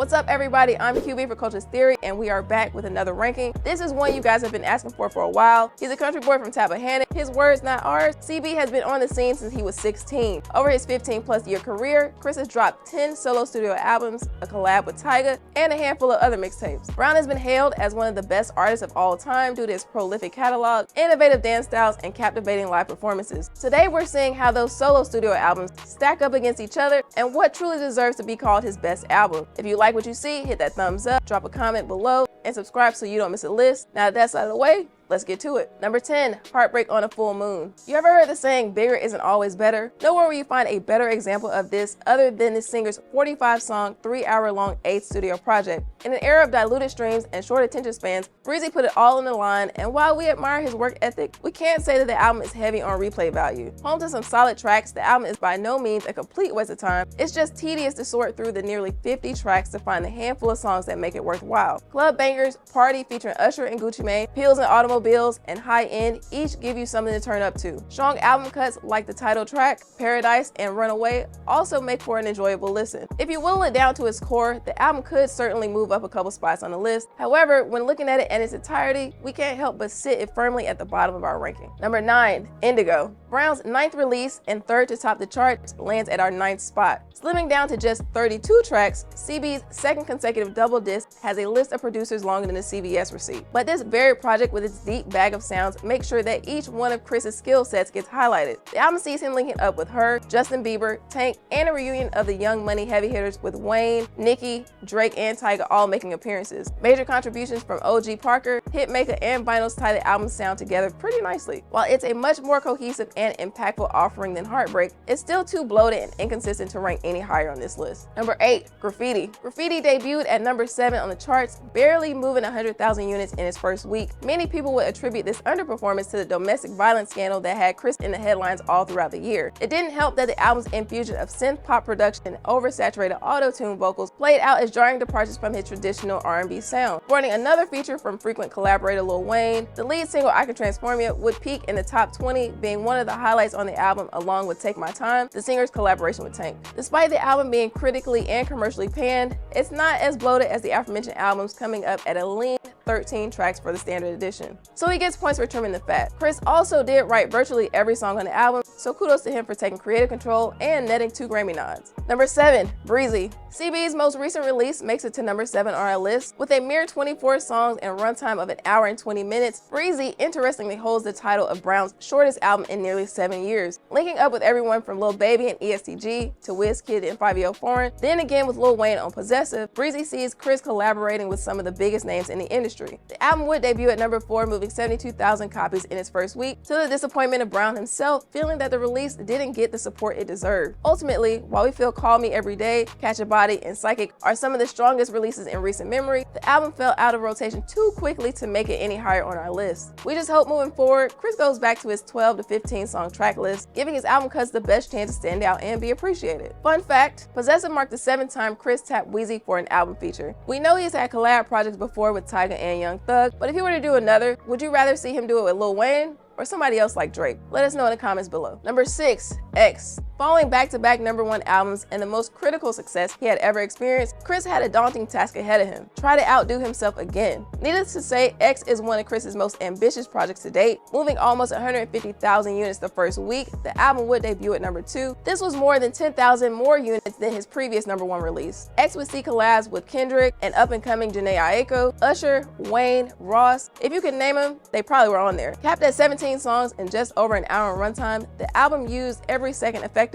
What's up, everybody? I'm QB for Culturalist Theory, and we are back with another ranking. This is one you guys have been asking for a while. He's a country boy from Tappahannock. His words, not ours. CB has been on the scene since he was 16. Over his 15-plus year career, Chris has dropped 10 solo studio albums, a collab with Tyga, and a handful of other mixtapes. Brown has been hailed as one of the best artists of all time due to his prolific catalog, innovative dance styles, and captivating live performances. Today, we're seeing how those solo studio albums stack up against each other and what truly deserves to be called his best album. If you like what you see, hit that thumbs up, drop a comment below, and subscribe so you don't miss a list. Now that that's out of the way, let's get to it. Number 10, Heartbreak on a Full Moon. You ever heard the saying, bigger isn't always better? Nowhere will you find a better example of this other than this singer's 45-song, 3-hour-long 8th studio project. In an era of diluted streams and short attention spans, Breezy put it all on the line, and while we admire his work ethic, we can't say that the album is heavy on replay value. Home to some solid tracks, the album is by no means a complete waste of time. It's just tedious to sort through the nearly 50 tracks to find the handful of songs that make it worthwhile. Club bangers, Party featuring Usher and Gucci Mane, Pills and Automobiles, and High End each give you something to turn up to. Strong album cuts like the title track, Paradise, and Runaway also make for an enjoyable listen. If you whittle it down to its core, the album could certainly move up a couple spots on the list. However, when looking at it in its entirety, we can't help but sit it firmly at the bottom of our ranking. Number 9, Indigo. Brown's 9th release and 3rd to top the charts lands at our 9th spot. Slimming down to just 32 tracks, CB's 2nd consecutive double disc has a list of producers longer than the CBS receipt. But this varied project with its deep bag of sounds makes sure that each one of Chris's skill sets gets highlighted. The album sees him linking up with her, Justin Bieber, Tank, and a reunion of the Young Money heavy hitters with Wayne, Nicki, Drake, and Tyga all making appearances. Major contributions from OG Parker, Hitmaker, and Vinyls tie the album's sound together pretty nicely. While it's a much more cohesive and impactful offering than Heartbreak, it's still too bloated and inconsistent to rank any higher on this list. Number 8, Graffiti. Graffiti debuted at number 7 on the charts, barely moving 100,000 units in its first week. Many people would attribute this underperformance to the domestic violence scandal that had Chris in the headlines all throughout the year. It didn't help that the album's infusion of synth pop production and oversaturated auto-tune vocals played out as jarring departures from his traditional R&B sound. Sporting another feature from frequent collaborator Lil Wayne, the lead single I Can Transform You would peak in the top 20, being one of the highlights on the album along with Take My Time, the singer's collaboration with Tank. Despite the album being critically and commercially panned, it's not as bloated as the aforementioned albums, coming up at a lean 13 tracks for the standard edition. So he gets points for trimming the fat. Chris also did write virtually every song on the album, so kudos to him for taking creative control and netting 2 Grammy nods. Number 7, Breezy. CB's most recent release makes it to number 7 on our list. With a mere 24 songs and runtime of an hour and 20 minutes, Breezy interestingly holds the title of Brown's shortest album in nearly 7 years, linking up with everyone from Lil Baby and ESTG to Wizkid and 5 Foreign. Then again with Lil Wayne on Possessive, Breezy sees Chris collaborating with some of the biggest names in the industry. The album would debut at number 4, moving 72,000 copies in its first week, to the disappointment of Brown himself, feeling that the release didn't get the support it deserved. Ultimately, while we feel Call Me Every Day, Catch a Body, and Psychic are some of the strongest releases in recent memory, the album fell out of rotation too quickly to make it any higher on our list. We just hope moving forward, Chris goes back to his 12 to 15 song track list, giving his album cuts the best chance to stand out and be appreciated. Fun fact, Possessive marked the 7th time Chris tapped Weezy for an album feature. We know he's had collab projects before with Tyga and Young Thug, but if he were to do another, would you rather see him do it with Lil Wayne or somebody else like Drake? Let us know in the comments below. Number 6, X. Following back-to-back number 1 albums and the most critical success he had ever experienced, Chris had a daunting task ahead of him: try to outdo himself again. Needless to say, X is one of Chris's most ambitious projects to date. Moving almost 150,000 units the first week, the album would debut at number 2. This was more than 10,000 more units than his previous number 1 release. X would see collabs with Kendrick and up-and-coming Jhené Aiko, Usher, Wayne, Ross. If you can name them, they probably were on there. Capped at 17 songs and just over an hour in runtime, the album used every second effectively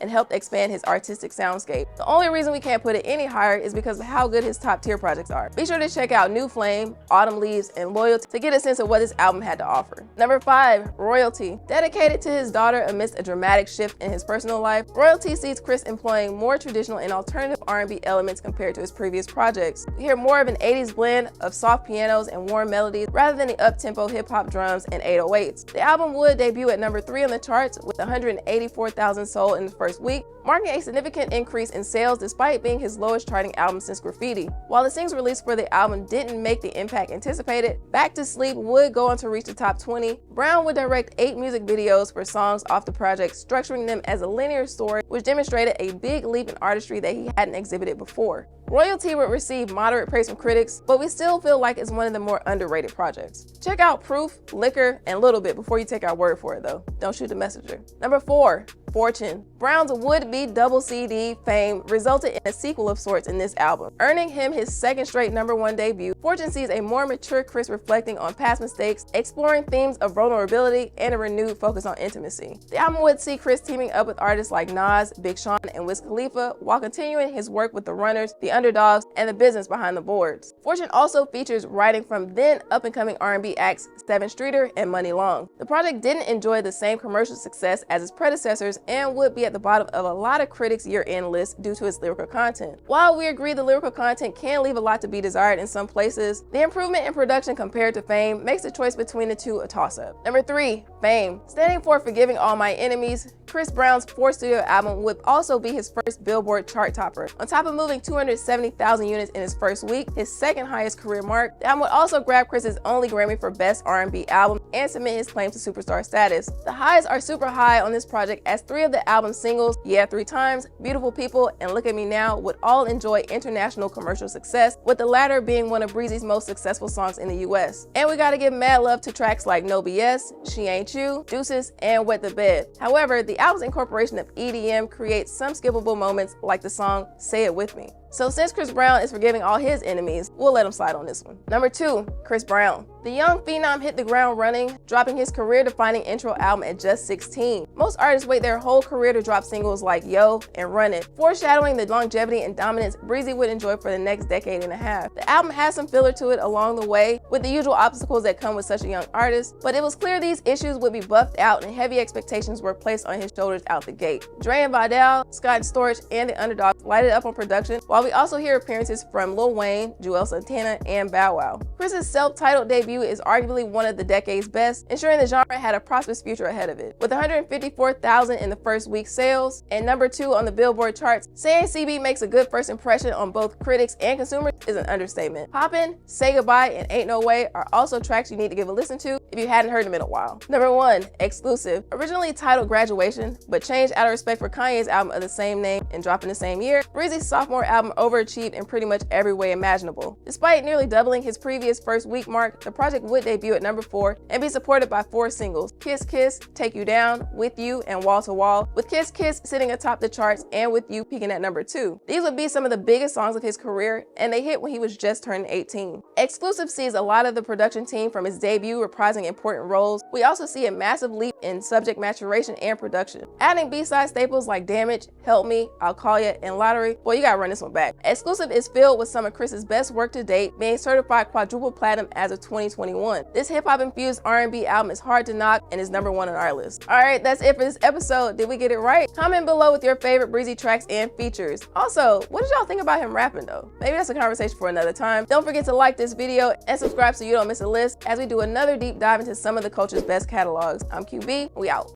and helped expand his artistic soundscape. The only reason we can't put it any higher is because of how good his top tier projects are. Be sure to check out New Flame, Autumn Leaves, and Loyalty to get a sense of what this album had to offer. Number 5, Royalty. Dedicated to his daughter amidst a dramatic shift in his personal life, Royalty sees Chris employing more traditional and alternative R&B elements compared to his previous projects. We hear more of an 80s blend of soft pianos and warm melodies rather than the up-tempo hip-hop drums and 808s. The album would debut at number 3 on the charts with 184,000 sold in the first week, marking a significant increase in sales despite being his lowest charting album since Graffiti. While the singles released for the album didn't make the impact anticipated, Back to Sleep would go on to reach the top 20. Brown would direct 8 music videos for songs off the project, structuring them as a linear story, which demonstrated a big leap in artistry that he hadn't exhibited before. Royalty would receive moderate praise from critics, but we still feel like it's one of the more underrated projects. Check out Proof, Liquor, and Little Bit before you take our word for it though. Don't shoot the messenger. Number 4. Fortune. Brown's would-be double CD fame resulted in a sequel of sorts in this album, earning him his second straight #1 debut. Fortune sees a more mature Chris reflecting on past mistakes, exploring themes of vulnerability, and a renewed focus on intimacy. The album would see Chris teaming up with artists like Nas, Big Sean, and Wiz Khalifa, while continuing his work with the Runners, the Underdogs, and the business behind the boards. Fortune also features writing from then up-and-coming R&B acts 7 Streeter and Money Long. The project didn't enjoy the same commercial success as its predecessors and would be at the bottom of a lot of critics' year-end lists due to its lyrical content. While we agree the lyrical content can leave a lot to be desired in some places, the improvement in production compared to Fame makes the choice between the two a toss-up. Number 3. Fame. Standing for Forgiving All My Enemies, Chris Brown's 4th studio album would also be his first Billboard chart topper. On top of moving 270,000 units in his first week, his second highest career mark, the album would also grab Chris's only Grammy for Best R&B Album and cement his claim to superstar status. The highs are super high on this project as 3 of the album's singles, Yeah 3 Times, Beautiful People, and Look at Me Now, would all enjoy international commercial success, with the latter being one of Breezy's most successful songs in the US. And we gotta give mad love to tracks like No BS, She Ain't You, Deuces, and Wet the Bed. However, the album's incorporation of EDM creates some skippable moments like the song Say It With Me. So since Chris Brown is forgiving all his enemies, we'll let him slide on this one. Number 2, Chris Brown. The young phenom hit the ground running, dropping his career-defining intro album at just 16. Most artists wait their whole career to drop singles like Yo and Run It, foreshadowing the longevity and dominance Breezy would enjoy for the next decade and a half. The album has some filler to it along the way, with the usual obstacles that come with such a young artist, but it was clear these issues would be buffed out and heavy expectations were placed on his shoulders out the gate. Dre and Vidal, Scott Storch, and the Underdogs lighted up on production, while we also hear appearances from Lil Wayne, Joel Santana, and Bow Wow. Chris's self-titled debut is arguably one of the decade's best, ensuring the genre had a prosperous future ahead of it. With 154,000 in the first week's sales and number 2 on the Billboard charts, saying CB makes a good first impression on both critics and consumers is an understatement. Poppin', Say Goodbye, and Ain't No Way are also tracks you need to give a listen to if you hadn't heard them in a while. Number 1, Exclusive. Originally titled Graduation, but changed out of respect for Kanye's album of the same name and dropping the same year, Breezy's sophomore album overachieved in pretty much every way imaginable. Despite nearly doubling his previous first week mark, the project would debut at number 4 and be supported by 4 singles: Kiss Kiss, Take You Down, With You, and Wall to Wall, with Kiss Kiss sitting atop the charts and With You peaking at number 2. These would be some of the biggest songs of his career, and they hit when he was just turning 18. Exclusive sees a lot of the production team from his debut reprising important roles. We also see a massive leap in subject maturation and production. Adding B-side staples like Damage, Help Me, I'll Call Ya, and Lottery, boy, you gotta run this one back. Exclusive is filled with some of Chris's best work to date, being certified quadruple platinum as of 2021. This hip-hop infused R&B album is hard to knock and is number 1 on our list. Alright, that's it for this episode. Did we get it right? Comment below with your favorite Breezy tracks and features. Also, what did y'all think about him rapping though? Maybe that's a conversation for another time. Don't forget to like this video and subscribe so you don't miss a list as we do another deep dive into some of the culture's best catalogs. I'm QB, we out.